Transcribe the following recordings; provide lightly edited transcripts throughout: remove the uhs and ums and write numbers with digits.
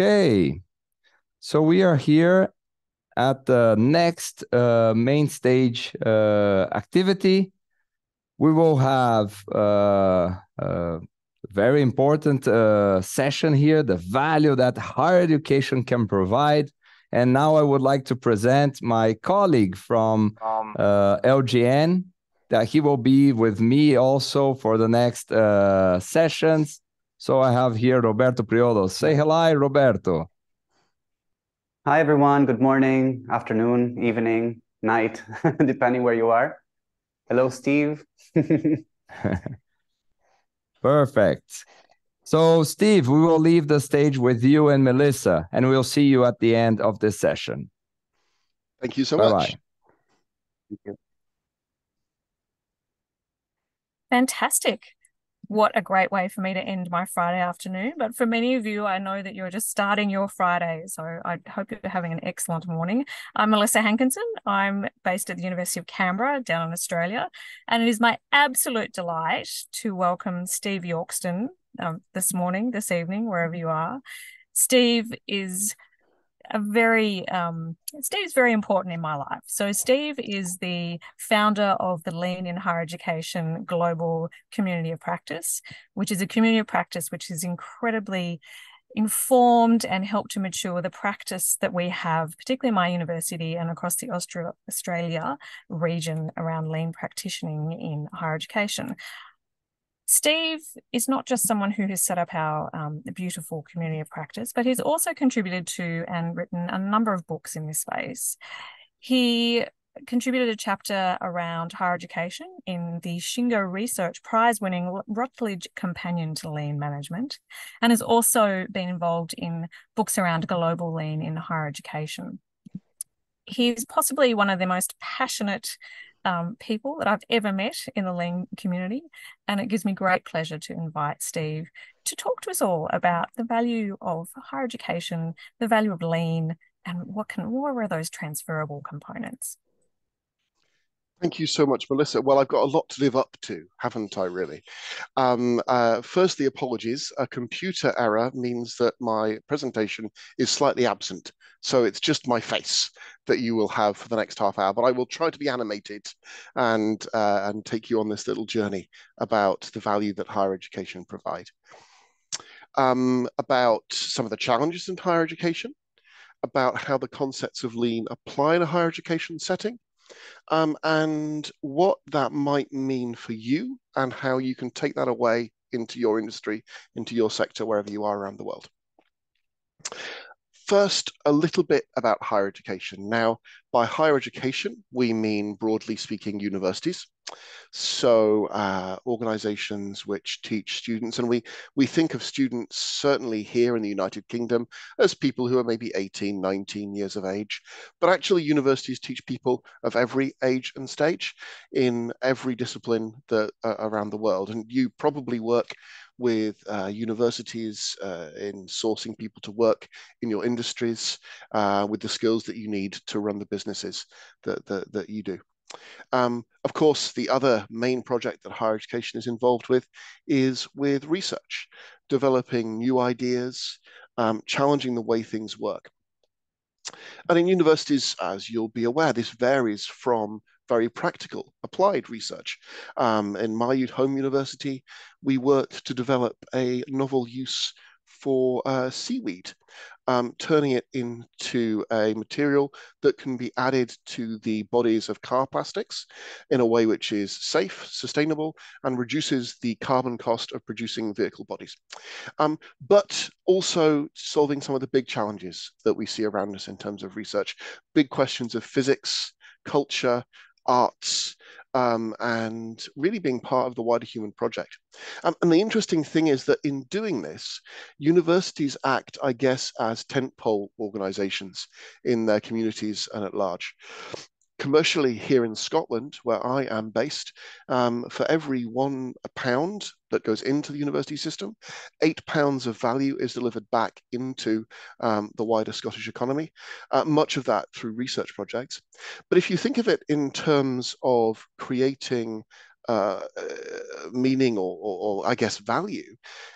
Okay, so we are here at the next main stage activity. We will have a very important session here, the value that higher education can provide. And now I would like to present my colleague from LGN, that he will be with me also for the next sessions. So I have here Roberto Priolo. Say hello, Roberto. Hi, everyone. Good morning, afternoon, evening, night, depending where you are. Hello, Steve. Perfect. So, Steve, we will leave the stage with you and Melissa, and we'll see you at the end of this session. Thank you so Bye-bye. much. Thank you. Fantastic. What a great way for me to end my Friday afternoon. But for many of you, I know that you're just starting your Friday. So I hope you're having an excellent morning. I'm Melissa Hankinson. I'm based at the University of Canberra down in Australia. And it is my absolute delight to welcome Steve Yorkston this evening, wherever you are. Steve is Steve's very important in my life. So Steve is the founder of the Lean in Higher Education Global Community of Practice, which is a community of practice which is incredibly informed and helped to mature the practice that we have, particularly in my university and across the Australia region around lean practicing in higher education. Steve is not just someone who has set up our beautiful community of practice, but he's also contributed to and written a number of books in this space. He contributed a chapter around higher education in the Shingo Research Prize-winning Routledge Companion to Lean Management, and has also been involved in books around global lean in higher education. He's possibly one of the most passionate people that I've ever met in the lean community, and it gives me great pleasure to invite Steve to talk to us all about the value of higher education, the value of lean, and what are those transferable components. Thank you so much, Melissa. Well, I've got a lot to live up to, haven't I, really? Firstly, apologies. A computer error means that my presentation is slightly absent. So it's just my face that you will have for the next half hour. But I will try to be animated and take you on this little journey about the value that higher education provide. About some of the challenges in higher education, about how the concepts of lean apply in a higher education setting, and what that might mean for you and how you can take that away into your industry, into your sector, wherever you are around the world. First, a little bit about higher education. Now, by higher education, we mean, broadly speaking, universities. So organizations which teach students, and we think of students certainly here in the United Kingdom as people who are maybe 18, 19 years of age, but actually universities teach people of every age and stage in every discipline that around the world. And you probably work with universities in sourcing people to work in your industries with the skills that you need to run the businesses that you do. Of course, the other main project that higher education is involved with is with research, developing new ideas, challenging the way things work. And in universities, as you'll be aware, this varies from very practical, applied research. In my home university, we worked to develop a novel use for seaweed, turning it into a material that can be added to the bodies of car plastics in a way which is safe, sustainable, and reduces the carbon cost of producing vehicle bodies. But also solving some of the big challenges that we see around us in terms of research, big questions of physics, culture, arts, and really being part of the wider human project. And the interesting thing is that in doing this, universities act, I guess, as tentpole organizations in their communities and at large. Commercially, here in Scotland, where I am based, for every £1 that goes into the university system, £8 of value is delivered back into the wider Scottish economy, much of that through research projects. But if you think of it in terms of creating meaning or I guess value.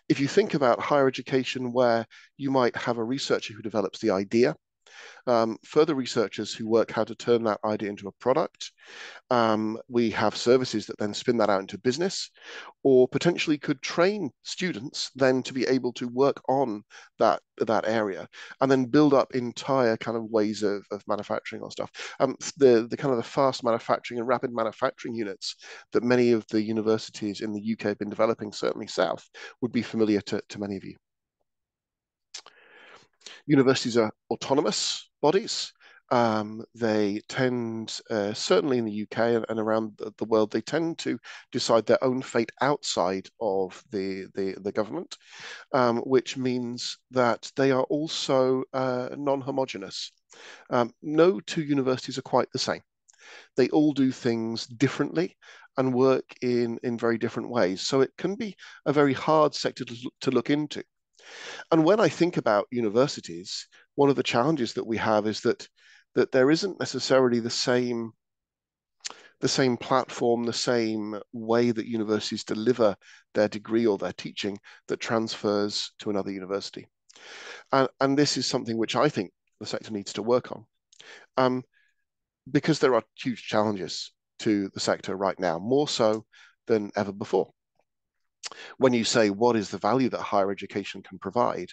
If you think about higher education, where you might have a researcher who develops the idea, further researchers who work how to turn that idea into a product. We have services that then spin that out into business, or potentially could train students then to be able to work on that area and then build up entire kind of ways of manufacturing or stuff. The kind of the fast manufacturing and rapid manufacturing units that many of the universities in the UK have been developing, certainly South, would be familiar to many of you. Universities are autonomous bodies. They tend, certainly in the UK and around the world, they tend to decide their own fate outside of the government, which means that they are also non-homogeneous. No two universities are quite the same. They all do things differently and work in very different ways. So it can be a very hard sector to look into. And when I think about universities, one of the challenges that we have is that there isn't necessarily the same platform, the same way that universities deliver their degree or their teaching that transfers to another university. And this is something which I think the sector needs to work on, because there are huge challenges to the sector right now, more so than ever before. When you say, what is the value that higher education can provide?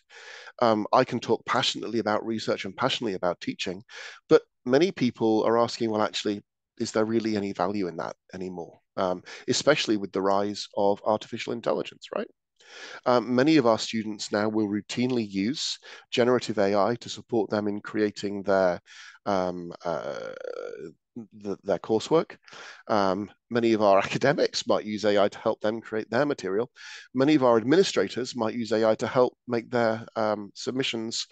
I can talk passionately about research and passionately about teaching, but many people are asking, well, actually, is there really any value in that anymore? Especially with the rise of artificial intelligence, right? Many of our students now will routinely use generative AI to support them in creating their coursework. Many of our academics might use AI to help them create their material. Many of our administrators might use AI to help make their submissions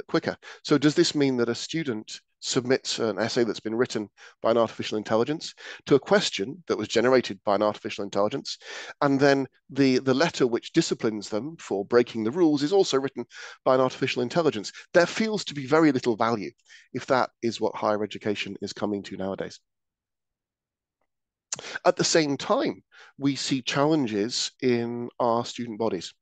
quicker. So does this mean that a student submits an essay that's been written by an artificial intelligence to a question that was generated by an artificial intelligence, and then the letter which disciplines them for breaking the rules is also written by an artificial intelligence? There feels to be very little value if that is what higher education is coming to nowadays. At the same time, we see challenges in our student bodies.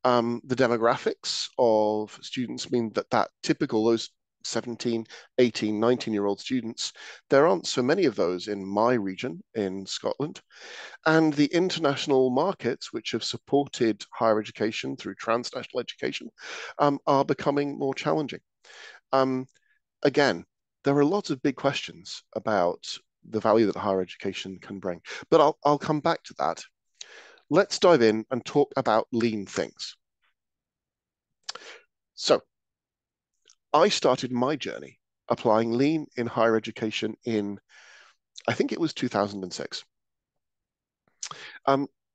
The demographics of students mean that typical, those 17, 18, 19-year-old students, there aren't so many of those in my region in Scotland. And the international markets, which have supported higher education through transnational education, are becoming more challenging. Again, there are lots of big questions about the value that higher education can bring, but I'll come back to that. Let's dive in and talk about lean things. So I started my journey applying lean in higher education in, I think it was 2006.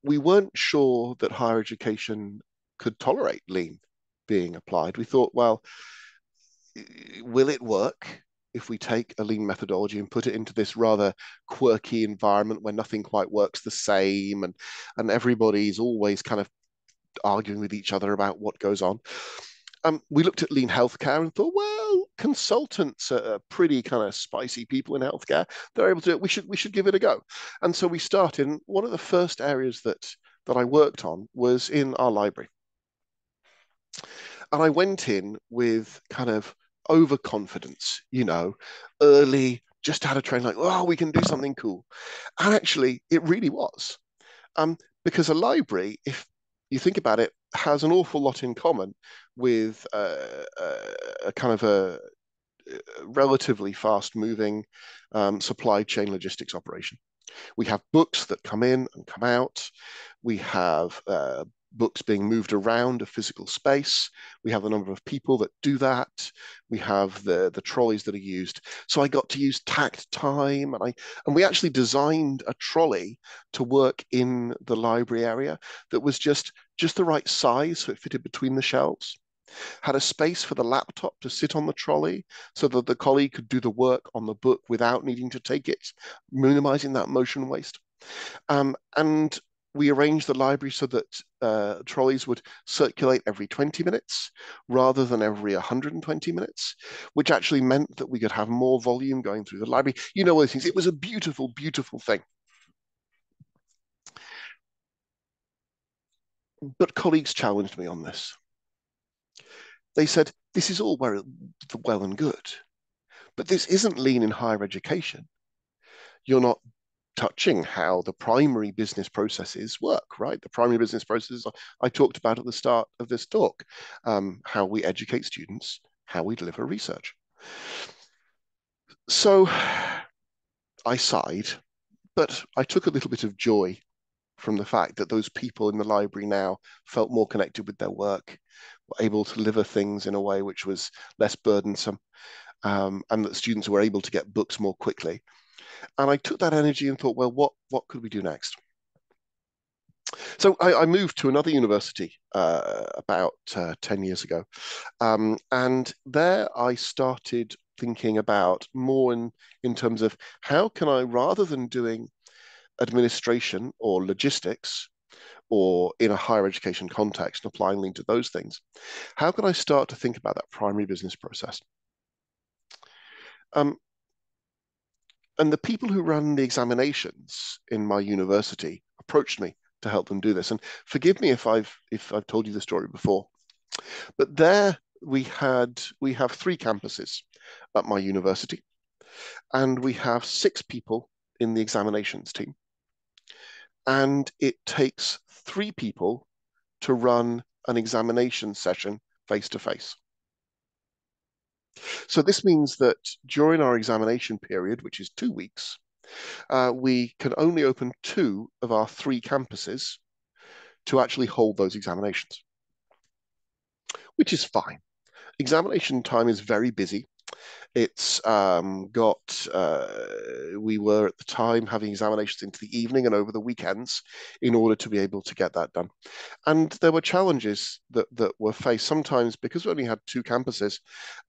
We weren't sure that higher education could tolerate lean being applied. We thought, well, will it work if we take a lean methodology and put it into this rather quirky environment where nothing quite works the same and everybody's always kind of arguing with each other about what goes on? We looked at lean healthcare and thought, well, consultants are pretty kind of spicy people in healthcare. They're able to do it. We should give it a go. And so we started. And one of the first areas that I worked on was in our library. And I went in with kind of overconfidence, early, just had a train like, oh, we can do something cool. And actually, it really was. Because a library, if you think about it, has an awful lot in common with a kind of a relatively fast-moving supply chain logistics operation. We have books that come in and come out. We have books being moved around a physical space. We have a number of people that do that. We have the trolleys that are used. So I got to use takt time, and we actually designed a trolley to work in the library area that was just the right size, so it fitted between the shelves. Had a space for the laptop to sit on the trolley so that the colleague could do the work on the book without needing to take it, minimizing that motion waste. And we arranged the library so that trolleys would circulate every 20 minutes rather than every 120 minutes, which actually meant that we could have more volume going through the library. All these things. It was a beautiful, beautiful thing. But colleagues challenged me on this. They said, this is all well and good, but this isn't lean in higher education. You're not touching how the primary business processes work, right? The primary business processes I talked about at the start of this talk, how we educate students, how we deliver research. So I sighed, but I took a little bit of joy from the fact that those people in the library now felt more connected with their work, were able to deliver things in a way which was less burdensome, and that students were able to get books more quickly. And I took that energy and thought, well, what could we do next? So I moved to another university about 10 years ago. And there I started thinking about more in terms of how can I, rather than doing administration or logistics, or in a higher education context, and applying lean to those things, how can I start to think about that primary business process? And the people who ran the examinations in my university approached me to help them do this. And forgive me if I've told you the story before, but there we have 3 campuses at my university, and we have 6 people in the examinations team. And it takes 3 people to run an examination session face to face. So this means that during our examination period, which is 2 weeks, we can only open 2 of our 3 campuses to actually hold those examinations, which is fine. Examination time is very busy. It's we were at the time having examinations into the evening and over the weekends in order to be able to get that done. And there were challenges that were faced sometimes because we only had 2 campuses.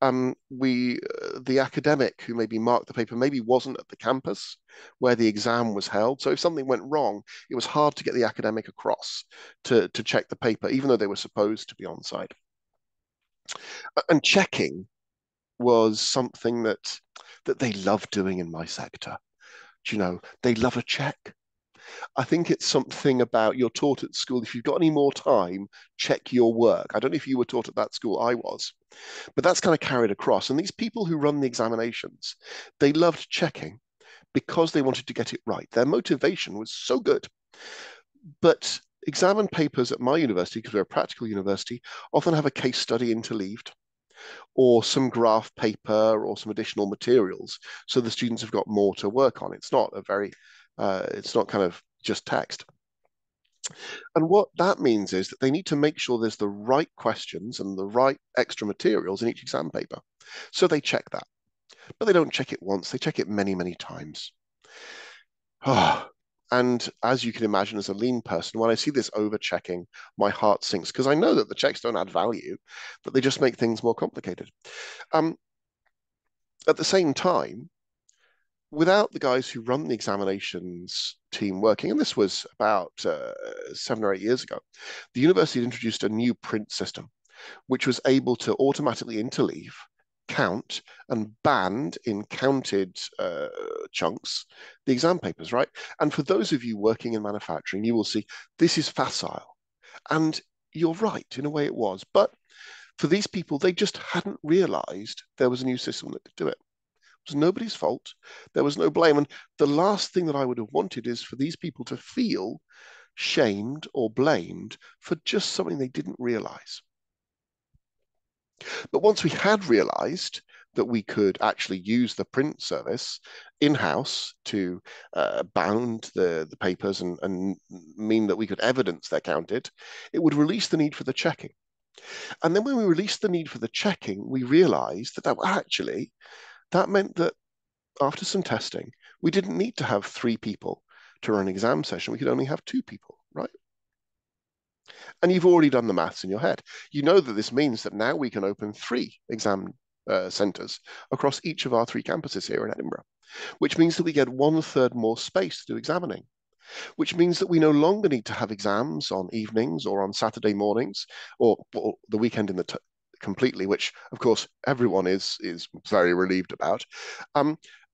The academic who maybe marked the paper maybe wasn't at the campus where the exam was held. So if something went wrong, it was hard to get the academic across to check the paper, even though they were supposed to be on site. And checking was something that they love doing in my sector. Do you know, they love a check. I think it's something about, you're taught at school, if you've got any more time, check your work. I don't know if you were taught at that school, I was, but that's kind of carried across. And these people who run the examinations, they loved checking because they wanted to get it right. Their motivation was so good. But exam papers at my university, because we're a practical university, often have a case study interleaved, or some graph paper or some additional materials, so the students have got more to work on. It's not it's not kind of just text. And what that means is that they need to make sure there's the right questions and the right extra materials in each exam paper. So they check that, but they don't check it once, they check it many, many times. And as you can imagine, as a lean person, when I see this over-checking, my heart sinks, because I know that the checks don't add value, but they just make things more complicated. At the same time, without the guys who run the examinations team working, and this was about 7 or 8 years ago, the university had introduced a new print system, which was able to automatically interleave, count, and band in counted chunks the exam papers, right? And for those of you working in manufacturing, you will see this is facile. And you're right, in a way it was. But for these people, they just hadn't realized there was a new system that could do it. It was nobody's fault. There was no blame. And the last thing that I would have wanted is for these people to feel shamed or blamed for just something they didn't realize. But once we had realized that we could actually use the print service in-house to bound the papers and mean that we could evidence they're counted, it would release the need for the checking. And then when we released the need for the checking, we realized that meant that after some testing, we didn't need to have 3 people to run an exam session. We could only have 2 people, right? And you've already done the maths in your head. You know that this means that now we can open 3 exam centres across each of our 3 campuses here in Edinburgh, which means that we get 1/3 more space to do examining, which means that we no longer need to have exams on evenings or on Saturday mornings or the weekend in the completely, which of course everyone is very relieved about.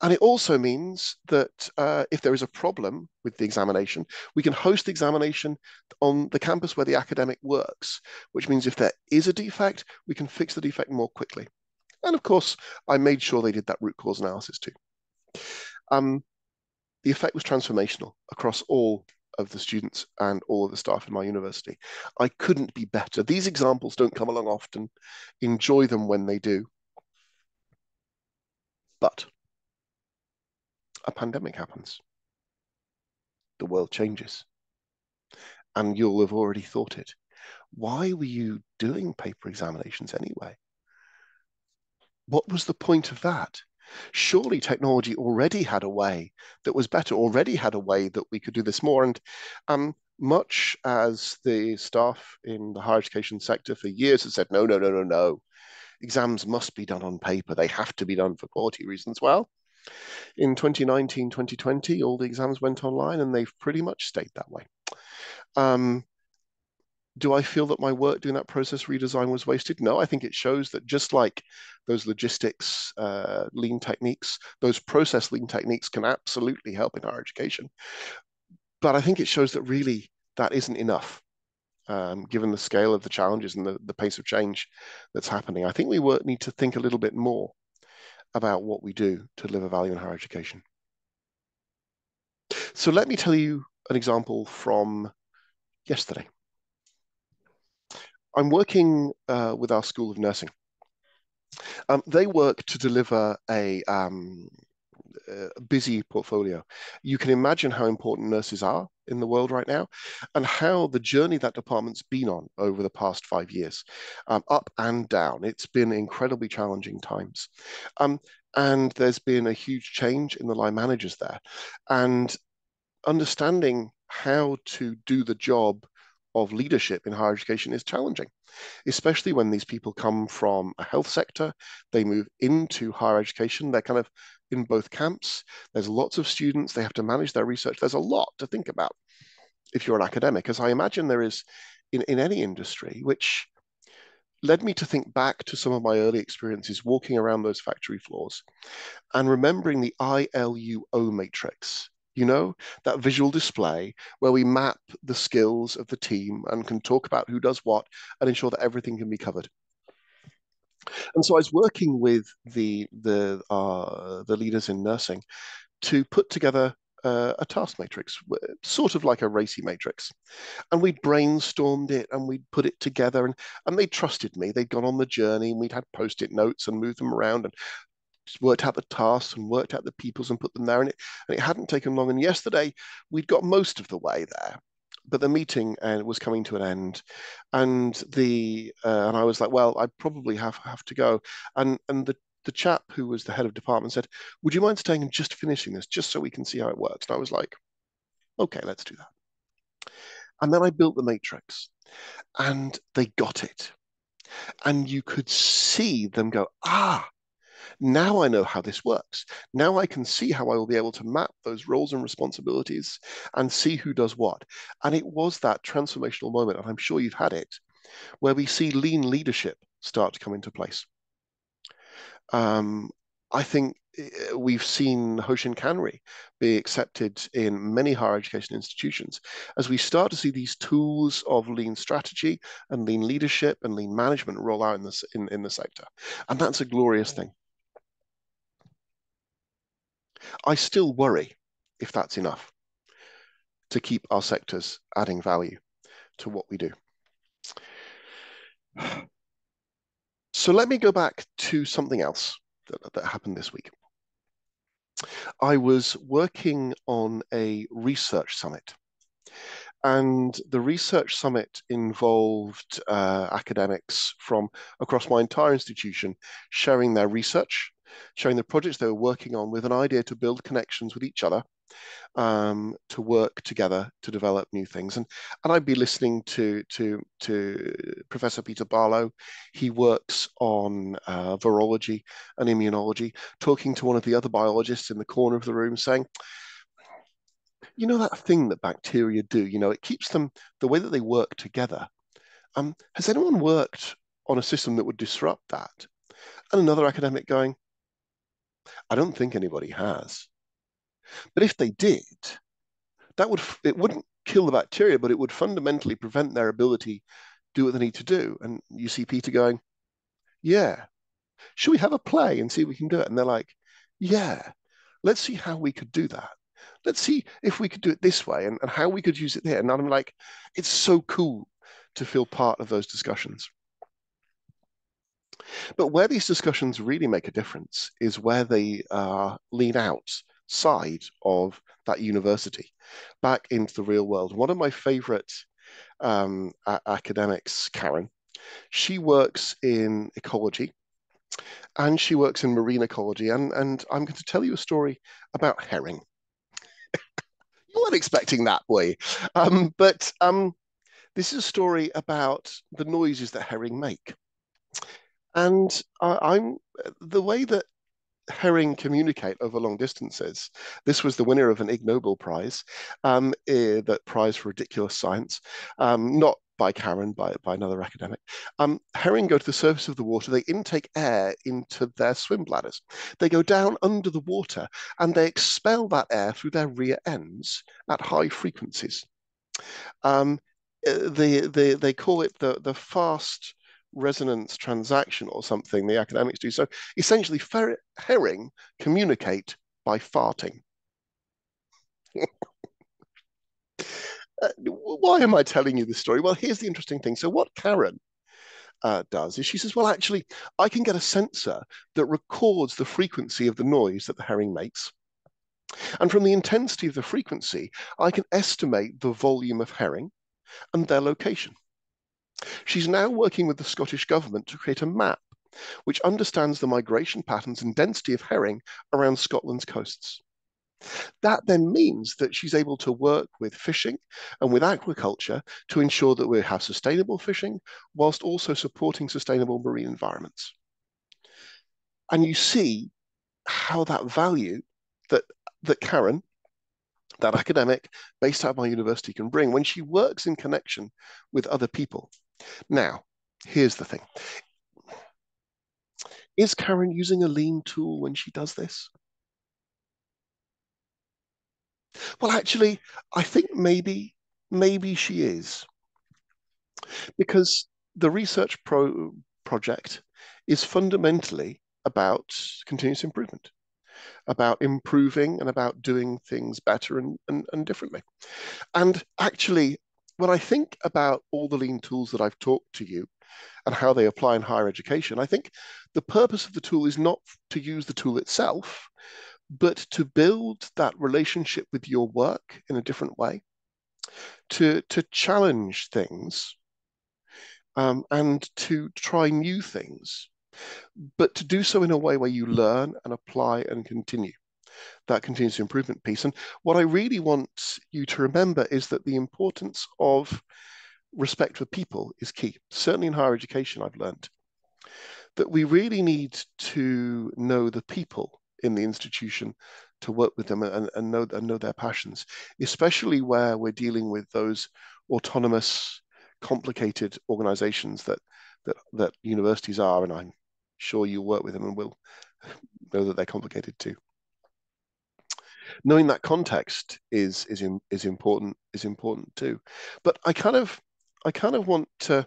And it also means that if there is a problem with the examination, we can host the examination on the campus where the academic works, which means if there is a defect, we can fix the defect more quickly. And of course, I made sure they did that root cause analysis too. The effect was transformational across all of the students and all of the staff in my university. I couldn't be better. These examples don't come along often. Enjoy them when they do. But a pandemic happens. The world changes. And you'll have already thought it. Why were you doing paper examinations anyway? What was the point of that? Surely technology already had a way that was better, already had a way that we could do this more. And much as the staff in the higher education sector for years have said, no, no, no, no, no, exams must be done on paper. They have to be done for quality reasons. Well, in 2019, 2020, all the exams went online and they've pretty much stayed that way. Do I feel that my work doing that process redesign was wasted? No, I think it shows that just like those logistics lean techniques, those process lean techniques can absolutely help in higher education. But I think it shows that really that isn't enough, given the scale of the challenges and the pace of change that's happening. I think we need to think a little bit more about what we do to deliver value in higher education. So let me tell you an example from yesterday. I'm working with our School of Nursing. They work to deliver a busy portfolio. You can imagine how important nurses are in the world right now and how the journey that department's been on over the past 5 years, up and down. It's been incredibly challenging times. And there's been a huge change in the line managers there. And understanding how to do the job of leadership in higher education is challenging, especially when these people come from a health sector, they move into higher education, they're kind of in both camps. There's lots of students, they have to manage their research. There's a lot to think about if you're an academic, as I imagine there is in any industry, which led me to think back to some of my early experiences walking around those factory floors and remembering the ILUO matrix. You know, that visual display where we map the skills of the team and can talk about who does what and ensure that everything can be covered. And so I was working with the leaders in nursing to put together a task matrix, sort of like a RACI matrix. And we brainstormed it and we'd put it together and they trusted me. They'd gone on the journey and we'd had post-it notes and moved them around and worked out the tasks and worked out the peoples and put them there. And it hadn't taken long. And yesterday we'd got most of the way there. But the meeting was coming to an end, and and I was like, well, I probably have to go. And the chap who was the head of department said, would you mind staying and just finishing this, just so we can see how it works? And I was like, okay, let's do that. And then I built the matrix, and they got it. And you could see them go, now I know how this works. Now I can see how I will be able to map those roles and responsibilities and see who does what. And it was that transformational moment, and I'm sure you've had it, where we see lean leadership start to come into place. I think we've seen Hoshin Kanri be accepted in many higher education institutions as we start to see these tools of lean strategy and lean leadership and lean management roll out in the sector. And that's a glorious thing. I still worry if that's enough to keep our sectors adding value to what we do. So let me go back to something else that happened this week. I was working on a research summit, and the research summit involved academics from across my entire institution sharing their research, sharing the projects they were working on with an idea to build connections with each other, to work together to develop new things. And I'd be listening to Professor Peter Barlow. He works on virology and immunology, talking to one of the other biologists in the corner of the room saying, you know, that thing that bacteria do, you know, it keeps them, the way that they work together. Has anyone worked on a system that would disrupt that? And another academic going, I don't think anybody has. But if they did, it wouldn't kill the bacteria, but it would fundamentally prevent their ability to do what they need to do. And you see Peter going, yeah, should we have a play and see if we can do it? And they're like, yeah, let's see how we could do that. Let's see if we could do it this way and how we could use it there. And I'm like, it's so cool to feel part of those discussions. But where these discussions really make a difference is where they lean outside of that university, back into the real world. One of my favorite academics, Karen, she works in ecology and she works in marine ecology. And I'm going to tell you a story about herring. You weren't expecting that, were you? But this is a story about the noises that herring make. And the way that herring communicate over long distances. This was the winner of an Ig Nobel Prize, that prize for ridiculous science, not by Karen, by another academic. Herring go to the surface of the water, they intake air into their swim bladders. They go down under the water and they expel that air through their rear ends at high frequencies. They call it the fast resonance transaction or something, the academics do. So essentially, herring communicate by farting. Why am I telling you this story? Well, here's the interesting thing. So what Karen does is she says, well, actually, I can get a sensor that records the frequency of the noise that the herring makes. And from the intensity of the frequency, I can estimate the volume of herring and their location. She's now working with the Scottish Government to create a map which understands the migration patterns and density of herring around Scotland's coasts. That then means that she's able to work with fishing and with aquaculture to ensure that we have sustainable fishing whilst also supporting sustainable marine environments. And you see how that value that Karen, that academic based out of my university, can bring when she works in connection with other people. Now, here's the thing. Is Karen using a lean tool when she does this? Well, actually, I think maybe she is. Because the research project is fundamentally about continuous improvement, about improving and about doing things better and differently. And actually, when I think about all the lean tools that I've talked to you and how they apply in higher education, I think the purpose of the tool is not to use the tool itself, but to build that relationship with your work in a different way, to challenge things, and to try new things, but to do so in a way where you learn and apply and continue that continuous improvement piece. And what I really want you to remember is that the importance of respect for people is key. Certainly in higher education, I've learned that we really need to know the people in the institution, to work with them and know their passions, especially where we're dealing with those autonomous, complicated organizations that universities are, and I'm sure you work with them and will know that they're complicated too. Knowing that context is important too. But I kind of want to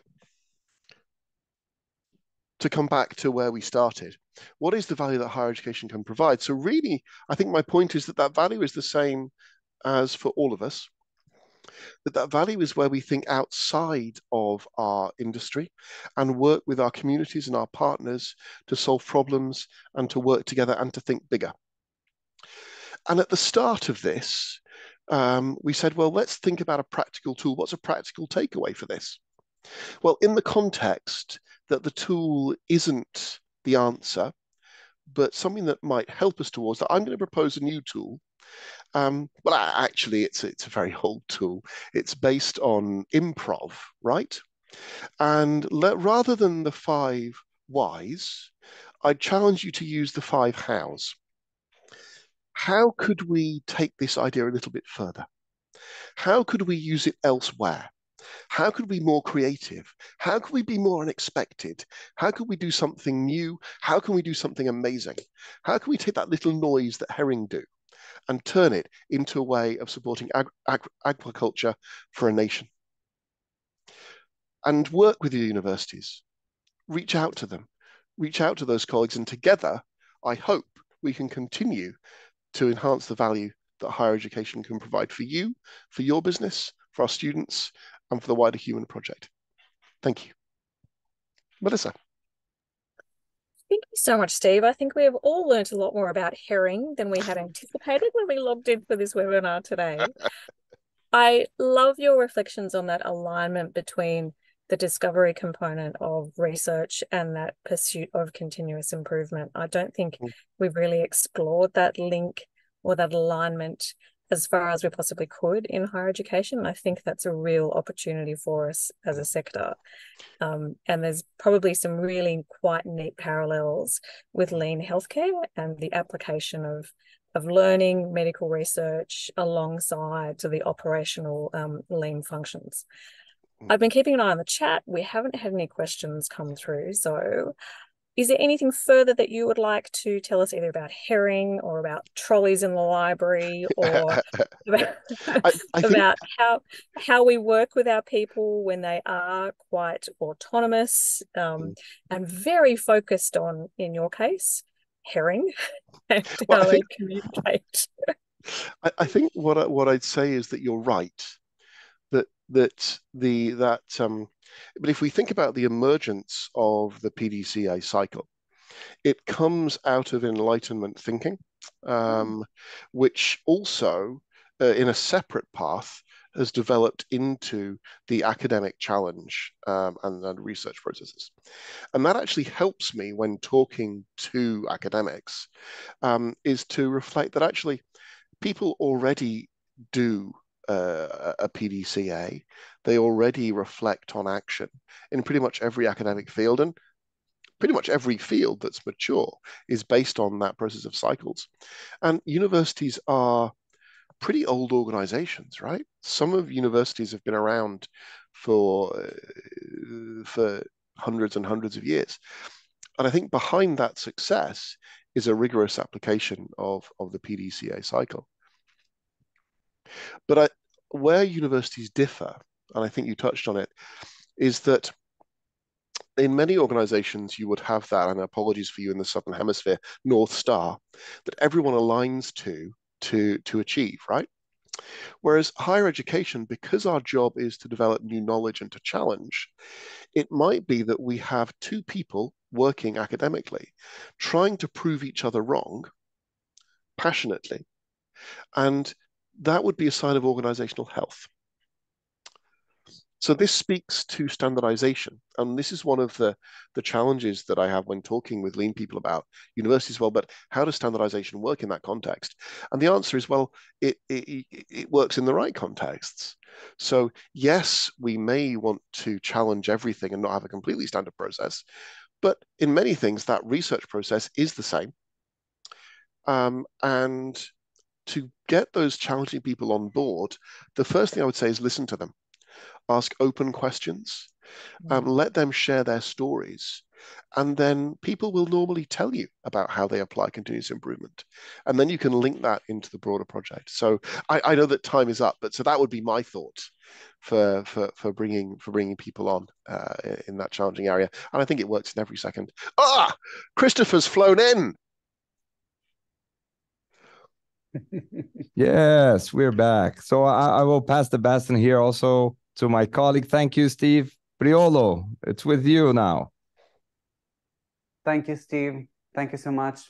come back to where we started. What is the value that higher education can provide? So really, I think my point is that value is the same as for all of us. That value is where we think outside of our industry and work with our communities and our partners to solve problems and to work together and to think bigger. And at the start of this, we said, well, let's think about a practical tool. What's a practical takeaway for this? Well, in the context that the tool isn't the answer, but something that might help us towards that, I'm going to propose a new tool. Well, actually, it's a very old tool. It's based on improv, right? And rather than the 5 whys, I challenge you to use the 5 hows. How could we take this idea a little bit further? How could we use it elsewhere? How could we be more creative? How could we be more unexpected? How could we do something new? How can we do something amazing? How can we take that little noise that herring do and turn it into a way of supporting agriculture for a nation? And work with your universities. Reach out to them. Reach out to those colleagues, and together, I hope we can continue to enhance the value that higher education can provide for you, for your business, for our students, and for the wider human project. Thank you. Melissa. Thank you so much, Steve. I think we have all learned a lot more about herring than we had anticipated when we logged in for this webinar today. I love your reflections on that alignment between the discovery component of research and that pursuit of continuous improvement. I don't think we've really explored that link or that alignment as far as we possibly could in higher education. I think that's a real opportunity for us as a sector. And there's probably some really quite neat parallels with lean healthcare and the application of learning medical research alongside to the operational lean functions. I've been keeping an eye on the chat. We haven't had any questions come through. So is there anything further that you would like to tell us either about herring or about trolleys in the library, or about how we work with our people when they are quite autonomous and very focused on, in your case, herring and how they communicate? I think what I'd say is that you're right. But if we think about the emergence of the PDCA cycle, it comes out of Enlightenment thinking, which also, in a separate path, has developed into the academic challenge and research processes. And that actually helps me when talking to academics, is to reflect that actually people already do a PDCA. They already reflect on action in pretty much every academic field, and pretty much every field that's mature is based on that process of cycles. And universities are pretty old organizations, right? Some of universities have been around for hundreds and hundreds of years. And I think behind that success is a rigorous application of the PDCA cycle. But where universities differ, and I think you touched on it, is that in many organizations you would have that, and apologies for you in the Southern Hemisphere, North Star, that everyone aligns to achieve, right? Whereas higher education, because our job is to develop new knowledge and to challenge, it might be that we have two people working academically, trying to prove each other wrong passionately, and that would be a sign of organizational health. So this speaks to standardization. And this is one of the challenges that I have when talking with lean people about universities. Well, but how does standardization work in that context? And the answer is, well, it works in the right contexts. So yes, we may want to challenge everything and not have a completely standard process, but in many things, that research process is the same. And to get those challenging people on board, the first thing I would say is listen to them. Ask open questions, let them share their stories, and then people will normally tell you about how they apply continuous improvement. And then you can link that into the broader project. So I know that time is up, but so that would be my thought for bringing people on in that challenging area. And I think it works in every second. Christopher's flown in. Yes, we're back. So I will pass the baton here also to my colleague. Thank you, Steve. Priolo, it's with you now. Thank you, Steve. Thank you so much.